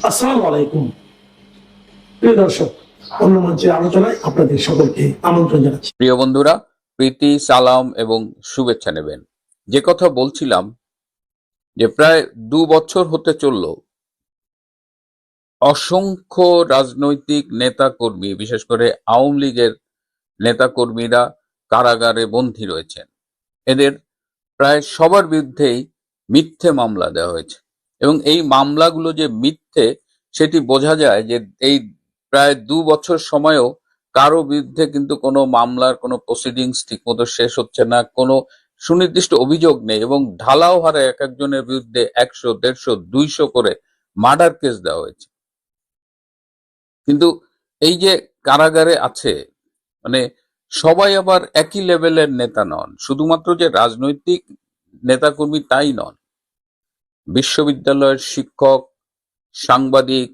আসসালামু আলাইকুম প্রিয় দর্শক, অন্য মঞ্চের আলোচনায় আপনাদের সকলকে আমন্ত্রণ জানাচ্ছি। প্রিয় বন্ধুরা, প্রীতি, সালাম এবং শুভেচ্ছা নেবেন। যে কথা বলছিলাম যে প্রায় 2 বছর হতে চলল, অসংখ্য রাজনৈতিক নেতা কর্মী, বিশেষ করে আওয়ামী লীগের নেতা কর্মীরা কারাগারে বন্দী রয়েছেন। এদের প্রায় সবার বিরুদ্ধেই মিথ্যে মামলা দেওয়া হয়েছে এবং এই মামলাগুলো যে মিথ্যে সেটি বোঝা যায় যে এই প্রায় 2 বছর সময়েও কারো বিরুদ্ধে কিন্তু কোনো মামলার কোনো প্রসিডিংস ঠিকমতো শেষ হচ্ছে না, কোনো সুনির্দিষ্ট অভিযোগ নেই এবং ঢালাও হারে এক একজনের বিরুদ্ধে 100, 150, 200 করে মার্ডার কেস দেওয়া হয়েছে। কিন্তু এই যে কারাগারে আছে, মানে সবাই আবার একই লেভেলের নেতা নন। শুধুমাত্র যে রাজনৈতিক নেতাকর্মী তাই নন, বিশ্ববিদ্যালয়ের শিক্ষক, সাংবাদিক,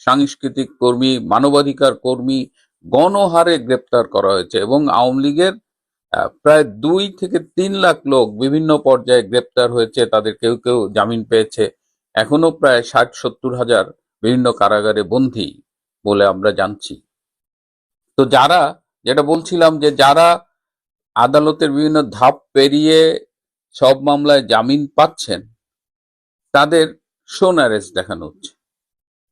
সাংস্কৃতিক কর্মী, মানবাধিকার কর্মী গণহারে গ্রেপ্তার করা হয়েছে এবং আওয়ামী লীগের প্রায় 2 থেকে 3 লাখ লোক বিভিন্ন পর্যায়ে গ্রেপ্তার হয়েছে। তাদের কেউ কেউ জামিন পেয়েছে। এখনো প্রায় 60-70 হাজার বিভিন্ন কারাগারে বন্দী বলে আমরা জানছি। তো যারা, যেটা বলছিলাম, যে যারা আদালতের বিভিন্ন ধাপ পেরিয়ে সব মামলায় জামিন পাচ্ছেন, তাদের শোন অ্যারেস্ট দেখানো হচ্ছে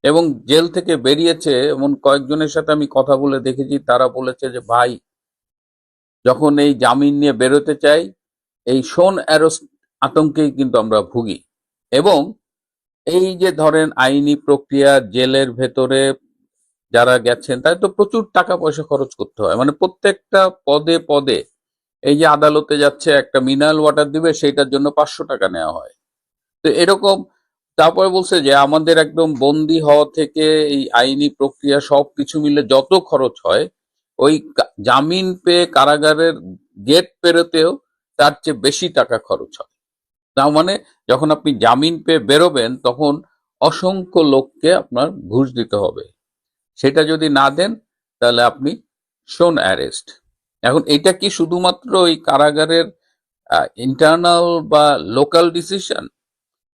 এবং জেল থেকে বেরিয়েছে এমন কয়েকজনের সাথে আমি কথা বলে দেখেছি। তারা বলেছে যে ভাই, যখন এই জামিন নিয়ে বেরোতে চাই, এই শোন অ্যারেস্ট আতঙ্কেই কিন্তু আমরা ভুগি। এবং এই যে ধরেন আইনি প্রক্রিয়া, জেলের ভেতরে যারা গেছেন তাদের তো প্রচুর টাকা পয়সা খরচ করতে হয়, মানে প্রত্যেকটা পদে পদে। এই যে আদালতে যাচ্ছে, একটা মিনারেল ওয়াটার দিবে, সেইটার জন্য 500 টাকা নেওয়া হয়। তো এরকম। তারপরে বলছে যে আমাদের একদম বন্দি হওয়া থেকে এই আইনি প্রক্রিয়া সবকিছু মিলে যত খরচ হয়, ওই জামিন পেয়ে কারাগারের গেট পেরোতেও তার চেয়ে বেশি টাকা খরচ হয়। তার মানে যখন আপনি জামিন পেয়ে বেরোবেন, তখন অসংখ্য লোককে আপনার ঘুষ দিতে হবে। সেটা যদি না দেন, তাহলে আপনি শোন অ্যারেস্ট। এখন এটা কি শুধুমাত্র ওই কারাগারের ইন্টারনাল বা লোকাল ডিসিশন,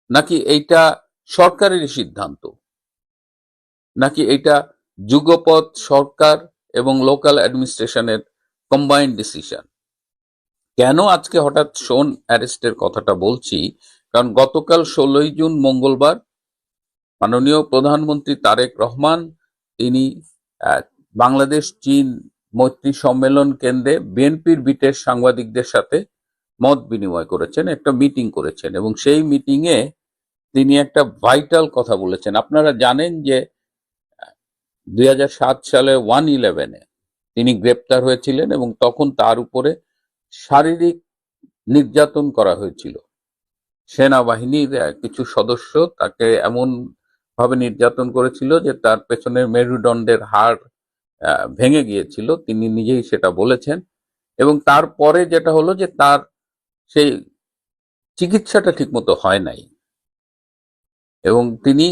নাকি এইটা সরকারের সিদ্ধান্ত, নাকি এটা যুগপৎ সরকার এবং লোকাল অ্যাডমিনিস্ট্রেশনের কম্বাইন্ড ডিসিশন? কেন আজকে হঠাৎ শোন অ্যারেস্টের কথাটা বলছি? কারণ গতকাল 16ই জুন মঙ্গলবার মাননীয় প্রধানমন্ত্রী তারেক রহমান, তিনি বাংলাদেশ চীন মৈত্রী সম্মেলন কেন্দ্রে বিএনপির বিটের সাংবাদিকদের সাথে মত বিনিময় করেছেন, একটা মিটিং করেছেন এবং সেই মিটিংয়ে তিনি একটা ভাইটাল কথা বলেছেন। আপনারা জানেন যে 2007 সালে 1/11-এ তিনি গ্রেপ্তার হয়েছিলেন এবং তখন তার উপরে শারীরিক নির্যাতন করা হয়েছিল। সেনাবাহিনীর কিছু সদস্য তাকে এমন ভাবে নির্যাতন করেছিল যে তার পেছনের মেরুদণ্ডের হাড় ভেঙে গিয়েছিল। তিনি নিজেই সেটা বলেছেন। এবং তারপরে যেটা হলো যে তার সেই চিকিৎসাটা ঠিকমতো হয় নাই এবং তিনি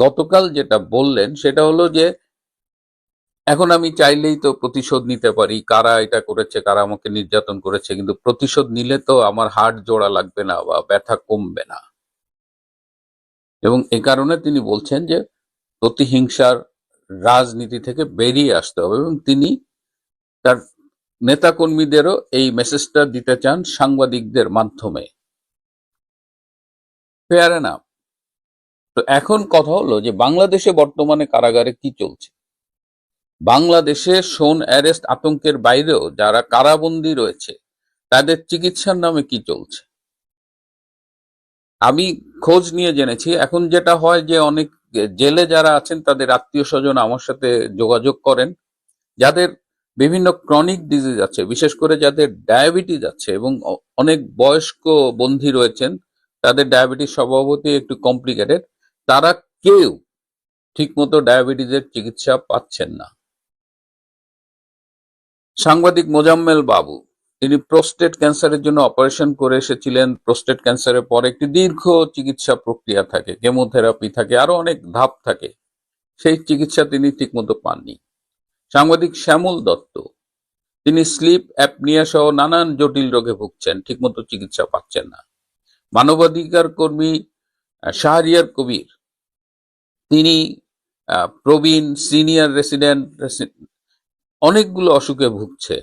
গতকাল যেটা বললেন সেটা হলো যে এখন আমি চাইলেই তো প্রতিশোধ নিতে পারি, কারা এটা করেছে, কারা আমাকে নির্যাতন করেছে, কিন্তু প্রতিশোধ নিলে তো আমার হাড় জোড়া লাগবে না বা ব্যথা কমবে না। এবং এ কারণে তিনি বলছেন যে প্রতিহিংসার রাজনীতি থেকে বেরিয়ে আসতে হবে এবং তিনি তার নেতাকর্মীদেরও এই মেসেজটা দিতে চান সাংবাদিকদের মাধ্যমে। Fair enough. তো এখন কথা হলো যে বাংলাদেশে বর্তমানে কারাগারে কি চলছে। বাংলাদেশে শোন অ্যারেস্ট আতঙ্কের বাইরেও যারা কারাবন্দী রয়েছে, তাদের চিকিৎসার নামে কি চলছে। আমি খোঁজ নিয়ে জেনেছি, এখন যেটা হয় যে অনেক জেলে যারা আছেন তাদের আত্মীয় স্বজন আমার সাথে যোগাযোগ করেন, যাদের বিভিন্ন ক্রনিক ডিজিজ আছে, বিশেষ করে যাদের ডায়াবেটিস আছে এবং অনেক বয়স্ক বন্দী রয়েছেন, তাদের ডায়াবেটিস স্বভাবতই একটু কমপ্লিকেটেড, তারা কেউ ঠিকমতো ডায়াবেটিসের চিকিৎসা পাচ্ছেন না। সাংবাদিক মোজাম্মেল বাবু, তিনি প্রোস্টেট ক্যান্সারের জন্য অপারেশন করে এসেছিলেন। প্রোস্টেট ক্যান্সারের পর একটি দীর্ঘ চিকিৎসা প্রক্রিয়া থাকে, কেমোথেরাপি থাকে, আরো অনেক ধাপ থাকে। সেই চিকিৎসা তিনি ঠিকমতো পাননি। সাংবাদিক শ্যামল দত্ত, তিনি স্লিপ অ্যাপনিয়া সহ নানান জটিল রোগে ভুগছেন, ঠিকমতো চিকিৎসা পাচ্ছেন না। মানবাধিকার কর্মী শাহরিয়ার কবির, তিনি প্রবীণ সিনিয়র রেসিডেন্ট অনেকগুলো অসুখে ভুগছে,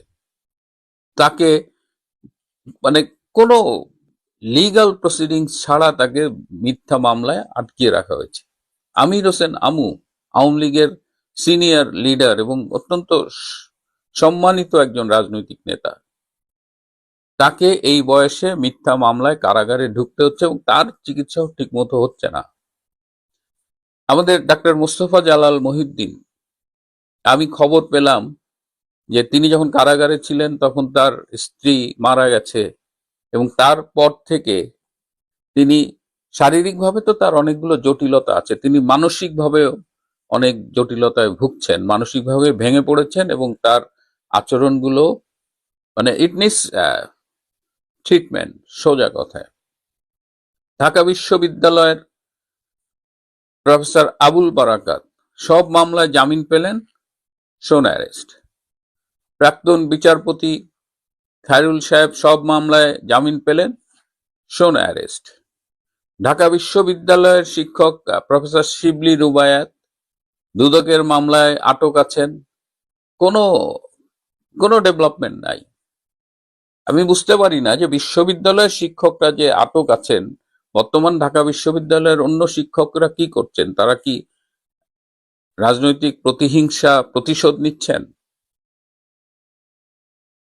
তাকে মানে কোনো লিগ্যাল প্রসিডিংস ছাড়া তাকে মিথ্যা মামলায় আটকিয়ে রাখা হয়েছে। আমির হোসেন আমু আওয়ামী লীগের সিনিয়র লিডার এবং অত্যন্ত সম্মানিত একজন রাজনৈতিক নেতা, তাকে এই বয়সে মিথ্যা মামলায় কারাগারে ঢুকতে হচ্ছে এবং তার চিকিৎসাও ঠিকমতো হচ্ছে না। আমাদের ডাক্তার মোস্তফা জালাল মহিউদ্দিন, আমি খবর পেলাম যে তিনি যখন কারাগারে ছিলেন তখন তার স্ত্রী মারা গেছে এবং তারপর থেকে তিনি শারীরিকভাবে তো তার অনেকগুলো জটিলতা আছে, তিনি মানসিকভাবেও অনেক জটিলতায় ভুগছেন, মানসিকভাবে ভেঙে পড়েছেন এবং তার আচরণগুলো মানে ইট নিডস ট্রিটমেন্ট। সোজা কথায় ঢাকা বিশ্ববিদ্যালয়ের প্রফেসর আবুল বারাকাত সব মামলায় জামিন পেলেন, শোন অ্যারেস্ট। প্রাক্তন বিচারপতি খায়রুল সাহেব সব মামলায় জামিন পেলেন, শোন অ্যারেস্ট। ঢাকা বিশ্ববিদ্যালয়ের শিক্ষক প্রফেসর শিবলি রুবায়াত দুদকের মামলায় আটক আছেন, কোনো কোনো ডেভেলপমেন্ট নাই। আমি বুঝতে পারি না যে বিশ্ববিদ্যালয়ের শিক্ষকরা যে আটক আছেন, বর্তমান ঢাকা বিশ্ববিদ্যালয়ের অন্য শিক্ষকরা কি করছেন? তারা কি রাজনৈতিক প্রতিহিংসা প্রতিশোধ নিচ্ছেন?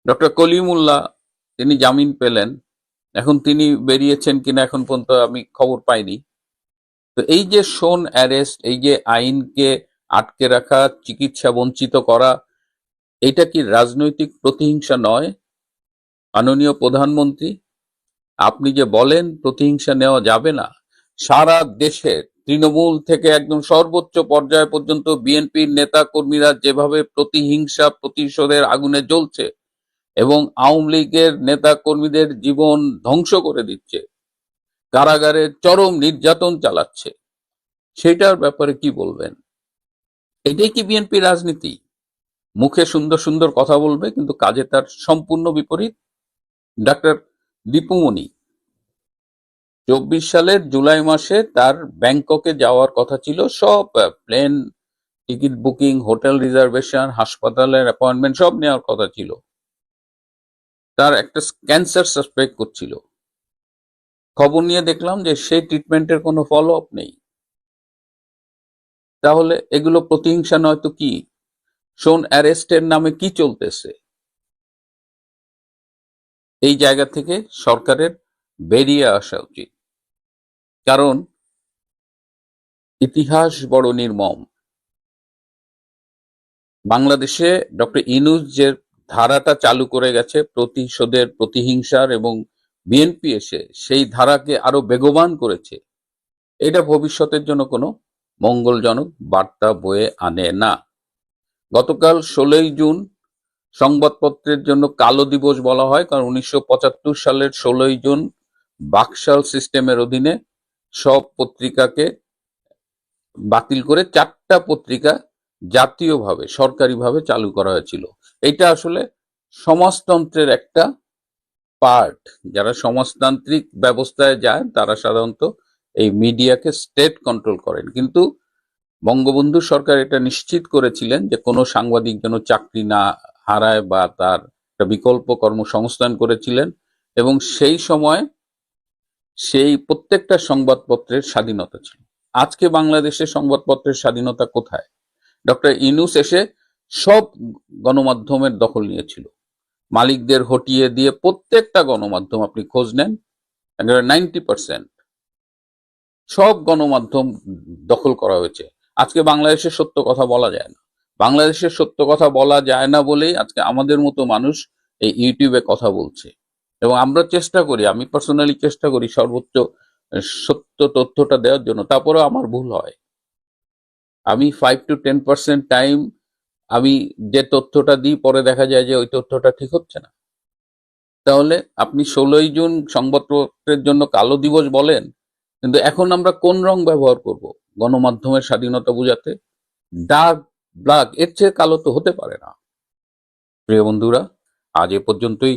ডক্টর কলিমুল্লাহ তিনি জামিন পেলেন, এখন তিনি বেরিয়েছেন কিনা এখন পর্যন্ত আমি খবর পাইনি। তো এই যে শোন অ্যারেস্ট, এই যে আইনকে আটকে রাখা, চিকিৎসা বঞ্চিত করা, এটা কি রাজনৈতিক প্রতিহিংসা নয়? মাননীয় প্রধানমন্ত্রী, আপনি যে বলেন প্রতিহিংসা নেওয়া যাবে না, সারা দেশে তৃণমূল থেকে একদম সর্বোচ্চ পর্যায় পর্যন্ত বিএনপির নেতা কর্মীরা যেভাবে প্রতিহিংসা প্রতিশোধের আগুনে জ্বলছে এবং আওয়ামী লীগের নেতা কর্মীদের জীবন ধ্বংস করে দিচ্ছে, কারাগারে চরম নির্যাতন চালাচ্ছে, সেটার ব্যাপারে কি বলবেন? এটাই কি বিএনপি রাজনীতি? মুখে সুন্দর সুন্দর কথা বলবে কিন্তু কাজে তার সম্পূর্ণ বিপরীত। ডাক্তার দীপুমণি 24 সালের জুলাই মাসে তার ব্যাংককে যাওয়ার কথা ছিল, সব plane ticket booking, hotel reservation, হাসপাতালের অ্যাপয়েন্টমেন্ট সব নেওয়ার কথা ছিল। তার একটা ক্যান্সার সাসপেক্ট করছিল, খবর নিয়ে দেখলাম যে সেই ট্রিটমেন্টের কোনো ফলো আপ নেই। তাহলে এগুলো প্রতিহিংসা নয় তো কি? শোন অ্যারেস্টের নামে কি চলতেছে? এই জায়গা থেকে সরকারের বেরিয়ে আসা উচিত, কারণ ইতিহাস বড় নির্মম। বাংলাদেশে ডক্টর ইউনূস যে ধারাটা চালু করে গেছে প্রতিশোধের, প্রতিহিংসার, এবং বিএনপি এসে সেই ধারাকে আরো বেগবান করেছে, এটা ভবিষ্যতের জন্য কোনো মঙ্গলজনক বার্তা বয়ে আনে না। গতকাল 16ই জুন সংবাদপত্রের জন্য কালো দিবস বলা হয়, কারণ 1975 সালের 16ই জুন বাকশাল সিস্টেমের অধীনে সব পত্রিকাকে বাতিল করে 4টা পত্রিকা জাতীয়ভাবে সরকারিভাবে চালু করা হয়েছিল। এটা আসলে সমাজতন্ত্রের একটা পার্ট। যারা সমাজতান্ত্রিক ব্যবস্থায় যায় তারা সাধারণত এই মিডিয়াকে স্টেট কন্ট্রোল করেন, কিন্তু বঙ্গবন্ধু সরকার এটা নিশ্চিত করেছিলেন যে কোনো সাংবাদিক যেন চাকরি না হারায় বা তার একটা বিকল্প কর্মসংস্থান করেছিলেন, এবং সেই সময় সেই প্রত্যেকটা সংবাদপত্রের স্বাধীনতা ছিল। আজকে বাংলাদেশের সংবাদপত্রের স্বাধীনতা কোথায়? ডক্টর ইউনূস এসে সব গণমাধ্যমের দখল নিয়েছিল, মালিকদের হটিয়ে দিয়ে প্রত্যেকটা গণমাধ্যম আপনি খোঁজ নেন, 90% সব গণমাধ্যম দখল করা হয়েছে। আজকে বাংলাদেশের সত্য কথা বলা যায় না। বাংলাদেশের সত্য কথা বলা যায় না বলেই আজকে আমাদের মতো মানুষ এই ইউটিউবে কথা বলছে, এবং আমরা চেষ্টা করি, আমি পার্সোনালি চেষ্টা করি সর্বোচ্চ সত্য তথ্যটা দেওয়ার জন্য, তারপরেও আমার ভুল হয়। আমি 5 to 10% টাইম আমি যে তথ্যটা দিই পরে দেখা যায় যে ওই তথ্যটা ঠিক হচ্ছে না। তাহলে আপনি 16ই জুন সংবাদপত্রের জন্য কালো দিবস বলেন, কিন্তু এখন আমরা কোন রং ব্যবহার করব গণমাধ্যমের স্বাধীনতা বোঝাতে? ডার্ক ব্ল্যাক, এর চেয়ে কালো তো হতে পারে না। প্রিয় বন্ধুরা, আজ এ পর্যন্তই।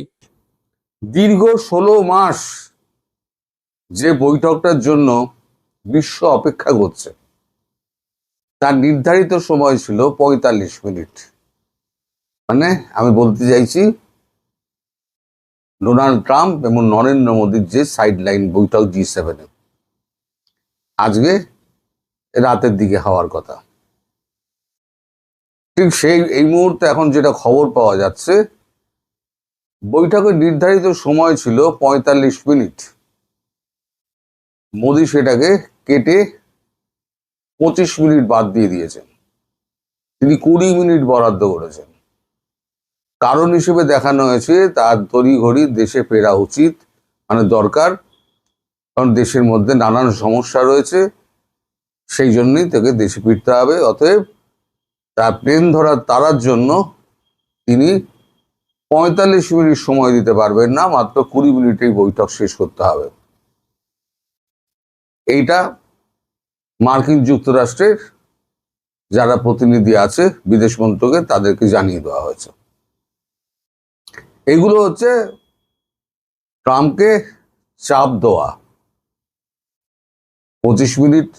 দীর্ঘ 16 মাস যে বৈঠকটার জন্য বিশ্ব অপেক্ষা করছে, তার নির্ধারিত সময় ছিল 45 মিনিট। মানে আমি বলতে চাইছি ডোনাল্ড ট্রাম্প এবং নরেন্দ্র মোদীর যে সাইড লাইন বৈঠক G7 আজকে রাতের দিকে হওয়ার কথা। ঠিক এই মুহূর্তে এখন যেটা খবর পাওয়া যাচ্ছে, বৈঠকের নির্ধারিত সময় ছিল 45 মিনিট। মোদী সেটাকে কেটে 25 মিনিট বাদ দিয়ে দিয়েছেন। তিনি 20 মিনিট বরাদ্দ করেছেন। কারণ হিসেবে দেখানো হয়েছে তার তড়িঘড়ি দেশে ফেরা উচিত, মানে দরকার, কারণ দেশের মধ্যে নানান সমস্যা রয়েছে, সেই জন্যই তাকে দেশে ফিরতে হবে। অতএব তার প্লেন ধরার তাড়ার জন্য তিনি 45 মিনিট সময় দিতে পারবেন না, মাত্র 20 মিনিটেই বৈঠক শেষ করতে হবে। এইটা মার্কিন যুক্তরাষ্ট্রের যারা প্রতিনিধি আছে বিদেশ মন্ত্রকে তাদেরকে জানিয়ে দেওয়া হয়েছে। এগুলো হচ্ছে ট্রাম্পকে চাপ দেওয়া। 25 মিনিট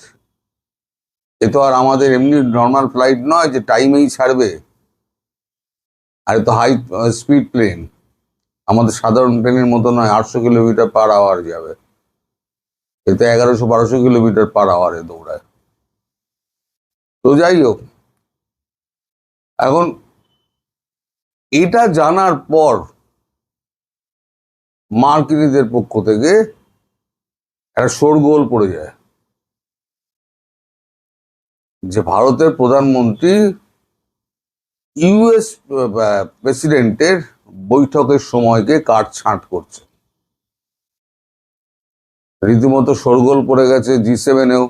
এ তো আর আমাদের এমনি নর্মাল ফ্লাইট নয় যে টাইমেই ছাড়বে, আর তো হাই স্পিড প্লেন, আমাদের সাধারণ প্লেনের মতো নয় 800 কিলোমিটার/আওয়ার যাবে। এতে 1100-1200 কিলোমিটার/আওয়ারে দৌড়ায়। তো যাই হোক, এখন এটা জানার পর মার্কিনীদের পক্ষ থেকে একটা শোরগোল পড়ে যায় যে ভারতের প্রধানমন্ত্রী ইউএস প্রেসিডেন্টের বৈঠকের সময়কে কাটছাঁট করছে। রীতিমতো শোরগোল পড়ে গেছে G7-এও।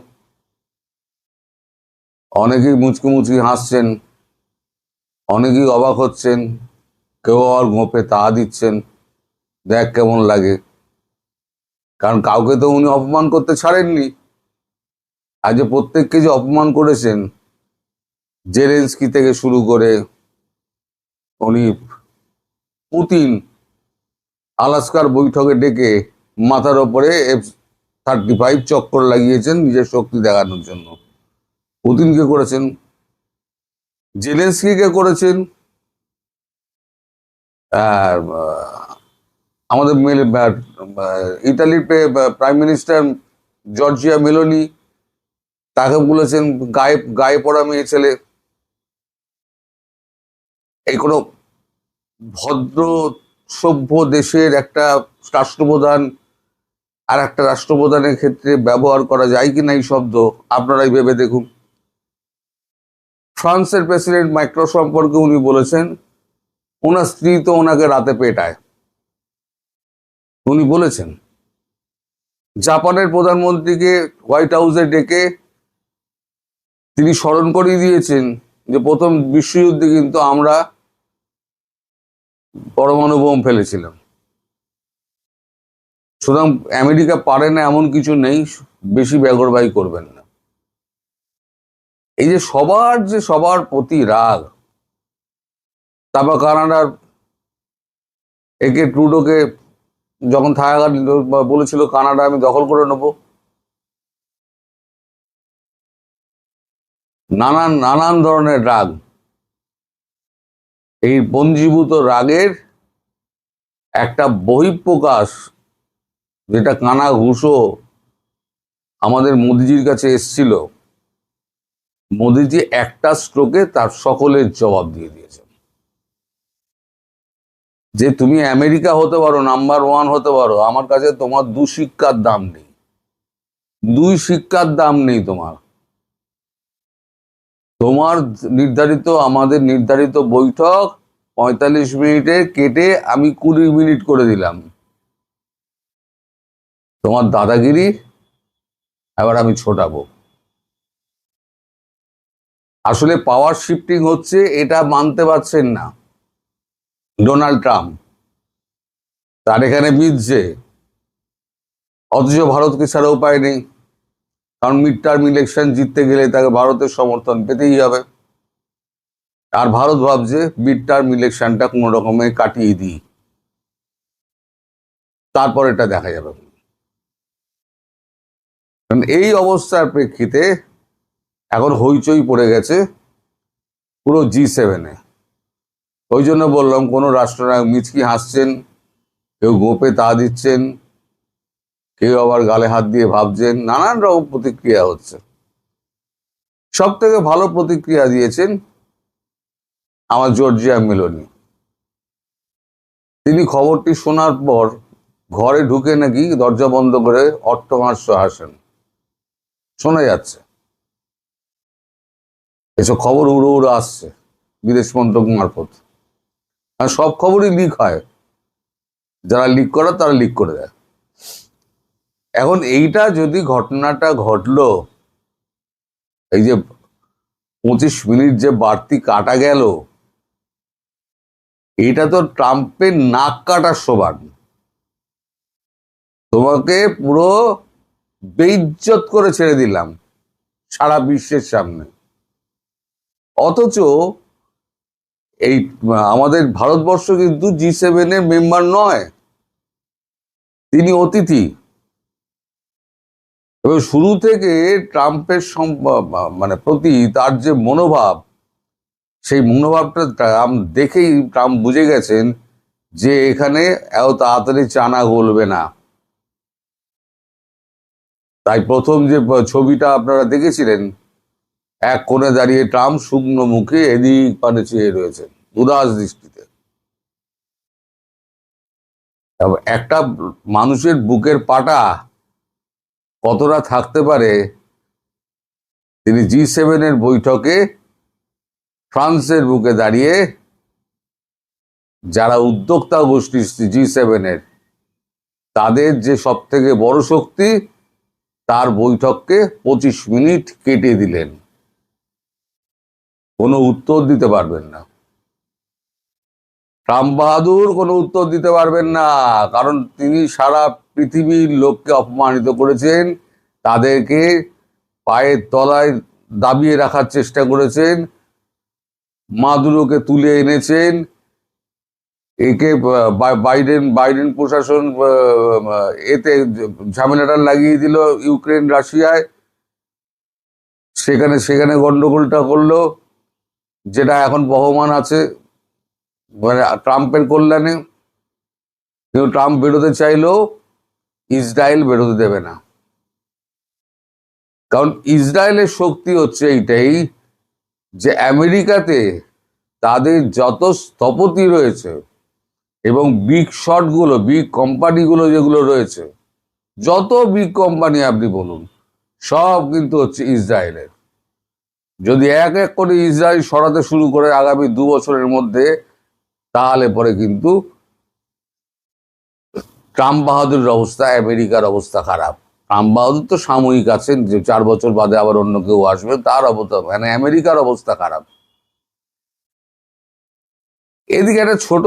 অনেকেই মুচকি মুচকি হাসছেন, অনেকেই অবাক হচ্ছেন, কেউ আর গোঁপে তা দিচ্ছেন, দেখ কেমন লাগে। কারণ কাউকে তো উনি অপমান করতে ছাড়েননি। আজ যে প্রত্যেককে যে অপমান করেছেন, জেলেনস্কি থেকে শুরু করে উনি পুতিন আলাস্কার বৈঠকে ডেকে মাথার ওপরে F-35 চক্কর লাগিয়েছেন নিজের শক্তি দেখানোর জন্য। পুতিনকে করেছেন, জেলেনস্কিকে করেছেন, আর আমাদের ইতালির প্রাইম মিনিস্টার জর্জিয়া মেলোনি, তাকে বলেছেন গায়ে গায়ে পড়া মেয়ে ছেলে। এই কোনো ভদ্র সভ্য দেশের একটা রাষ্ট্রপ্রধান আর একটা রাষ্ট্রপ্রধানের ক্ষেত্রে ব্যবহার করা যায় কিনা এই শব্দ আপনারাই ভেবে দেখুন। ফ্রান্সের প্রেসিডেন্ট ম্যাক্রন সম্পর্কে উনি বলেছেন ওনার স্ত্রী তো ওনাকে রাতে পেটায়, উনি বলেছেন। জাপানের প্রধানমন্ত্রীকে হোয়াইট হাউসে ডেকে তিনি স্মরণ করিয়ে দিয়েছেন যে প্রথম বিশ্বযুদ্ধে কিন্তু আমরা পরমাণু বোম ফেলেছিলাম। সুতরাং আমেরিকা পারে না এমন কিছু নেই, বেশি বেগরবাই করবেন না। এই যে সবার প্রতি রাগ। তারপর কানাডার ট্রুডোকে যখন থাকাঘাট বলেছিল কানাডা আমি দখল করে নেব, নানান ধরনের রাগ। এই পঞ্জীভূত রাগের একটা বহিঃপ্রকাশ, যেটা কানা ঘুষো আমাদের মোদিজির কাছে এসছিল, মোদিজি একটা স্ট্রোকে তার সকলের জবাব দিয়ে দিয়েছেন যে তুমি আমেরিকা হতে পারো, নাম্বার 1 হতে পারো, আমার কাছে তোমার 2 সিক্কার দাম নেই, 2 সিক্কার দাম নেই তোমার। তোমার আমাদের নির্ধারিত বৈঠক 45 মিনিটে কেটে আমি 20 মিনিট করে দিলাম। তোমার দাদাগিরি এবার আমি ছোটাবো। আসলে পাওয়ার শিফটিং হচ্ছে, এটা মানতে পারছেন না ডোনাল্ড ট্রাম্প, তার এখানে বিধছে। অথচ ভারতকে ছাড়া উপায় নেই, কারণ মিড টার্ম ইলেকশন জিততে গেলে তাকে ভারতের সমর্থন পেতেই হবে। আর ভারত ভাবছে মিড টার্ম ইলেকশনটা কোনো রকমে কাটিয়ে দিই, তারপর এটা দেখা যাবে। কারণ এই অবস্থার প্রেক্ষিতে এখন হইচই পড়ে গেছে পুরো G7-এ। ওই জন্য বললাম, কোনো রাষ্ট্রনায়ক মিচকি হাসছেন, কেউ গোপে তা দিচ্ছেন, কেউ আবার গালে হাত দিয়ে ভাবছেন, নানান রকম প্রতিক্রিয়া হচ্ছে। সব থেকে ভালো প্রতিক্রিয়া দিয়েছেন আমার জর্জিয়া মেলোনি। তিনি খবরটি শোনার পর ঘরে ঢুকে নাকি দরজা বন্ধ করে অট্টহাস্য হাসেন, শোনা যাচ্ছে। এসব খবর উড়ো উড়ো আসছে বিদেশ মন্ত্রক মারফত, আর সব খবরই লিক হয়, যারা লিক করে তারা লিক করে দেয়। এখন এইটা যদি ঘটনাটা ঘটলো, এই যে 25 মিনিট যে বাড়তি কাটা গেল, এটা তো ট্রাম্পের নাক কাটার সমান। তোমাকে পুরো বেইজ্জত করে ছেড়ে দিলাম সারা বিশ্বের সামনে। অথচ এই আমাদের ভারতবর্ষ কিন্তু G7-এর মেম্বার নয়, তিনি অতিথি। এবং শুরু থেকে ট্রাম্পের মানে প্রতি তার যে মনোভাব, সেই মনোভাবটা ট্রাম্প দেখেই ট্রাম্প বুঝে গেছেন যে এখানে এত তাড়াতাড়ি চানা গলবে না। তাই প্রথম যে ছবিটা আপনারা দেখেছিলেন, এক কোণে দাঁড়িয়ে ট্রাম্প শুকনো মুখে এদিক পানে চেয়ে রয়েছেন উদাস দৃষ্টিতে। একটা মানুষের বুকের পাটা কতটা থাকতে পারে, তিনি G7-এর বৈঠকে ফ্রান্সের বুকে দাঁড়িয়ে, যারা উদ্যোক্তা গোষ্ঠী G7-এর, তাদের যে সব থেকে বড় শক্তি, তার বৈঠককে 25 মিনিট কেটে দিলেন, কোনো উত্তর দিতে পারবেন না। ট্রাম্প বাহাদুর কোনো উত্তর দিতে পারবেন না, কারণ তিনি সারা পৃথিবীর লোককে অপমানিত করেছেন, তাদেরকে পায়ের তলায় দাবিয়ে রাখার চেষ্টা করেছেন, মাদুরোকে তুলে এনেছেন, একে বাইডেন প্রশাসন এতে ঝামেলাটা লাগিয়ে দিল ইউক্রেন রাশিয়ায়, সেখানে গন্ডগোলটা করলো, যেটা এখন বহমান আছে মানে ট্রাম্পের কল্যাণে। কিন্তু ট্রাম্প বেরোতে চাইলেও ইসরায়েল বেরোতে দেবে না, কারণ ইসরায়েলের শক্তি হচ্ছে এইটাই যে আমেরিকাতে তাদের যত স্থপতি রয়েছে এবং বিগ শটগুলো, বিগ কোম্পানিগুলো যেগুলো রয়েছে, যত বিগ কোম্পানি আপনি বলুন, সব কিন্তু হচ্ছে ইসরায়েলের। যদি এক এক করে ইসরায়েল সরাতে শুরু করে আগামী 2 বছরের মধ্যে, তাহলে পরে কিন্তু ট্রাম্প বাহাদুরের অবস্থা, আমেরিকার অবস্থা খারাপ। ট্রাম্প বাহাদুর তো সাময়িক আছেন, যে 4 বছর বাদে আবার অন্য কেউ আসবে, তার অবস্থা মানে আমেরিকার অবস্থা খারাপ। এদিকে একটা ছোট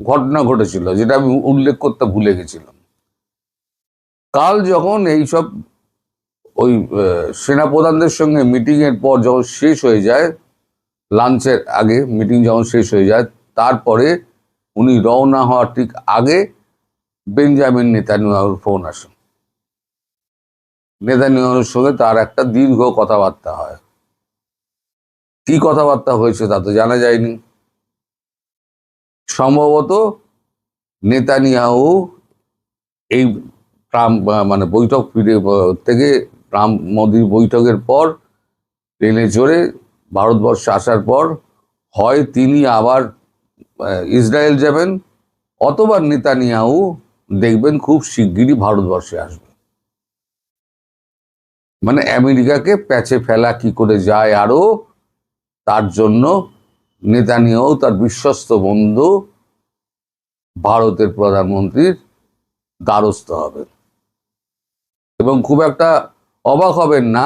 ঘটনা ঘটেছিল, যেটা আমি উল্লেখ করতে ভুলে গেছিলাম। কাল যখন এইসব ওই সেনাপ্রধানদের সঙ্গে মিটিং এর পর যখন শেষ হয়ে যায়, লাঞ্চের আগে মিটিং যখন শেষ হয়ে যায়, তারপরে উনি রওনা হওয়ার ঠিক আগে বেঞ্জামিন নেতানিয়াহুর ফোন আসে। নেতানিয়াহুর সঙ্গে তার একটা দীর্ঘ কথাবার্তা হয়। কি কথাবার্তা হয়েছে তা তো জানা যায়নি। সম্ভবত নেতানিয়াহু এই ট্রাম্প মানে বৈঠক থেকে ট্রাম্প মোদির বৈঠকের পর ট্রেনে চড়ে ভারতবর্ষে আসার পর হয় তিনি আবার ইসরায়েল যাবেন, অথবা নেতানিয়াহু দেখবেন খুব শিগগিরই ভারতবর্ষে আসবে। মানে আমেরিকাকে প্যাচে ফেলা কি করে যায় আরো, তার জন্য নেতানিয়াহু তার বিশ্বস্ত বন্ধু ভারতের প্রধানমন্ত্রীর দ্বারস্থ হবেন। এবং খুব একটা অবাক হবেন না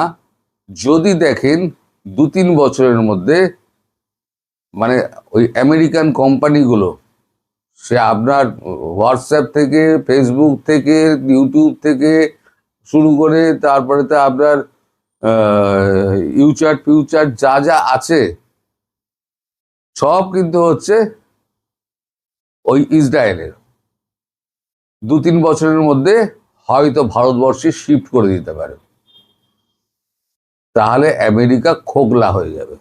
যদি দেখেন 2-3 বছরের মধ্যে মানে ওই আমেরিকান কোম্পানিগুলো, সে আপনার হোয়াটসঅ্যাপ থেকে, ফেসবুক থেকে, ইউটিউব থেকে শুরু করে, তারপরে তো আপনার ইউচার্ট ফিউচার যা যা আছে, সব কিন্তু হচ্ছে ওই ইসরায়েলের। 2-3 বছরের মধ্যে হয়তো ভারতবর্ষে শিফট করে দিতে পারে। তাহলে আমেরিকা খোকলা হয়ে যাবে।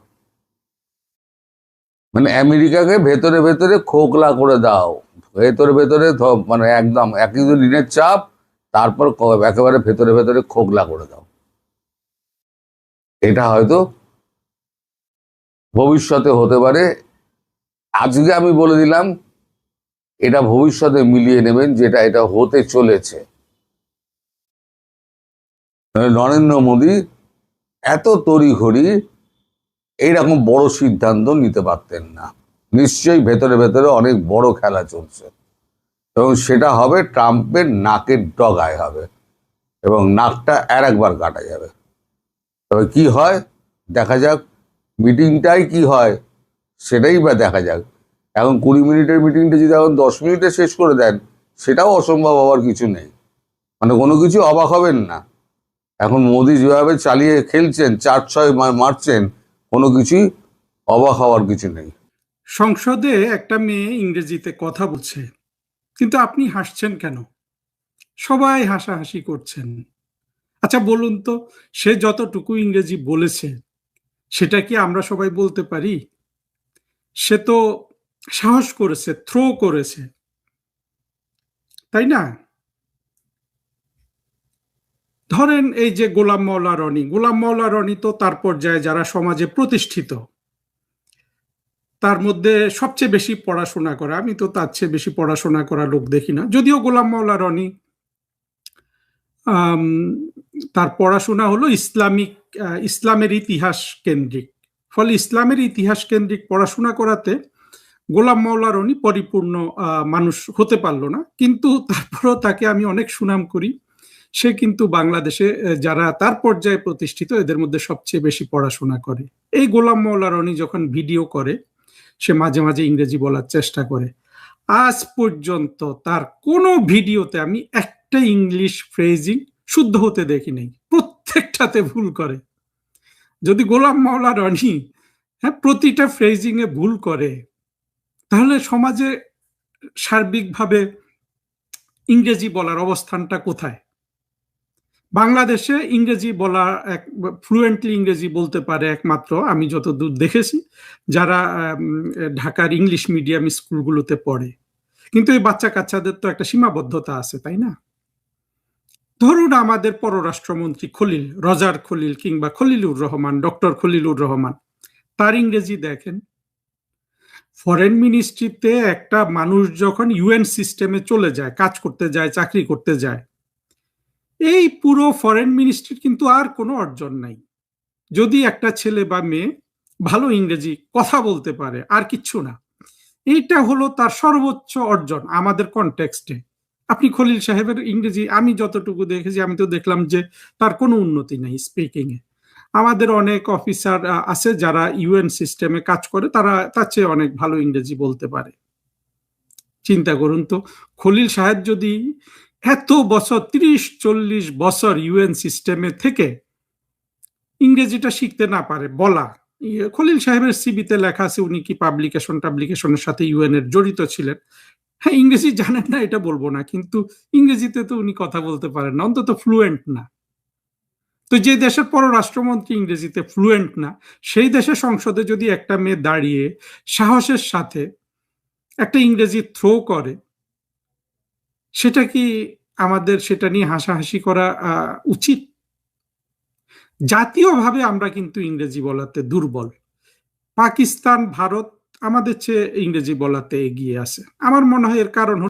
মানে আমেরিকাকে ভেতরে ভেতরে খোকলা করে দাও, ভেতরে ভেতরে মানে একদম একই ঋণের চাপ, তারপর একেবারে ভেতরে ভেতরে খোকলা করে দাও। এটা হয়তো ভবিষ্যতে হতে পারে। আজকে আমি বলে দিলাম, এটা ভবিষ্যতে মিলিয়ে নেবেন যেটা এটা হতে চলেছে। নরেন্দ্র মোদী এত তড়িঘড়ি এইরকম বড় সিদ্ধান্ত নিতে পারতেন না। নিশ্চয়ই ভেতরে ভেতরে অনেক বড় খেলা চলছে, এবং সেটা হবে ট্রাম্পের নাকের ডগায় হবে, এবং নাকটা আর একবার কাটা যাবে। তবে কি হয় দেখা যাক, মিটিংটাই কি হয় সেটাই বা দেখা যাক। এখন 20 মিনিটের মিটিংটা যদি এখন 10 মিনিটে শেষ করে দেন, সেটাও অসম্ভব হওয়ার কিছু নেই। মানে কোনো কিছু অবাক হবেন না। এখন মোদি যেভাবে চালিয়ে খেলছেন, 4-6 মারছেন, কোনো কিছুই অবাক হওয়ার কিছু নেই। সংসদে একটা মেয়ে ইংরেজিতে কথা বলছে, কিন্তু আপনি হাসছেন কেন? সবাই হাসাহাসি করছেন। আচ্ছা বলুন তো, সে যতটুকু ইংরেজি বলেছে সেটা কি আমরা সবাই বলতে পারি? সে তো সাহস করেছে, থ্রো করেছে, তাই না? ধরেন এই যে গোলাম মাওলা রনি তো তার পর্যায়ে যারা সমাজে প্রতিষ্ঠিত, তার মধ্যে সবচেয়ে বেশি পড়াশোনা করা, আমি তো তার চেয়ে বেশি পড়াশোনা করা লোক দেখি না। যদিও গোলাম মাওলা রনি তার পড়াশোনা হলো ইসলামের ইতিহাস কেন্দ্রিক, ফলে ইসলামের ইতিহাস কেন্দ্রিক পড়াশোনা করাতে গোলাম মাওলা রনি পরিপূর্ণ মানুষ হতে পারলো না, কিন্তু তারপরও তাকে আমি অনেক সুনাম করি। সে কিন্তু বাংলাদেশে যারা তার পর্যায়ে প্রতিষ্ঠিত এদের মধ্যে সবচেয়ে বেশি পড়াশোনা করে। এই গোলাম মাওলা রনি যখন ভিডিও করে, সে মাঝে মাঝে ইংরেজি বলার চেষ্টা করে। আজ পর্যন্ত তার কোনো ভিডিওতে আমি একটা ইংলিশ ফ্রেজিং শুদ্ধ হতে দেখি নাই, প্রত্যেকটাতে ভুল করে। যদি গোলাম মাওলা রনি প্রতিটা ফ্রেজিং এ ভুল করে, তাহলে সমাজে সার্বিকভাবে ইংরেজি বলার অবস্থানটা কোথায়? বাংলাদেশে ইংরেজি বলা ফ্লুয়েন্টলি ইংরেজি বলতে পারে একমাত্র, আমি যতদূর দেখেছি, যারা ঢাকার ইংলিশ মিডিয়াম স্কুলগুলোতে পড়ে। কিন্তু এই বাচ্চা কাচ্চাদের তো একটা সীমাবদ্ধতা আছে, তাই না? ধরুন আমাদের পররাষ্ট্রমন্ত্রী রজার খলিল কিংবা খলিলুর রহমান, ডক্টর খলিলুর রহমান, তার ইংরেজি দেখেন। ফরেন মিনিস্ট্রিতে একটা মানুষ যখন ইউএন সিস্টেমে চলে যায়, কাজ করতে যায়, চাকরি করতে যায়, এই পুরো ফরেন মিনিস্ট্রির কিন্তু আর কোনো অর্জন নাই। যদি একটা ছেলে বা মেয়ে ভালো ইংরেজি কথা বলতে পারে, আর কিচ্ছু না। এইটা হলো তার সর্বোচ্চ অর্জন আমাদের কনটেক্সটে। আপনি খলিল সাহেবের ইংরেজি আমি যতটুকু দেখেছি, আমি তো দেখলাম যে তার কোনো উন্নতি নাই স্পিকিং এ। আমাদের অনেক অফিসার আছে যারা ইউএন সিস্টেমে কাজ করে, তারা তার চেয়ে অনেক ভালো ইংরেজি বলতে পারে। চিন্তা করুন তো, খলিল সাহেব যদি এত বছর 30-40 বছর ইউএন সিস্টেমে থেকে ইংরেজিটা শিখতে না পারে বলা, খলিল সাহেবের সিবিতে লেখা আছে উনি কি পাবলিকেশনের সাথে ইউএন এর জড়িত ছিলেন। হ্যাঁ, ইংরেজি জানেন না এটা বলবো না, কিন্তু ইংরেজিতে তো উনি কথা বলতে পারেন না, অন্তত ফ্লুয়েন্ট না। তো যে দেশের পররাষ্ট্রমন্ত্রী ইংরেজিতে ফ্লুয়েন্ট না, সেই দেশের সংসদে যদি একটা মেয়ে দাঁড়িয়ে সাহসের সাথে একটা ইংরেজি থ্রো করে, সেটা কি আমাদের সেটা নিয়ে হাসাহাসি করা উচিত? জাতীয়ভাবে আমরা কিন্তু ইংরেজি বলাতে দুর্বল। পাকিস্তান, ভারত আমাদের চেয়ে ইংরেজি বলাতে এগিয়ে আছে। আমার মনে হয় এর কারণ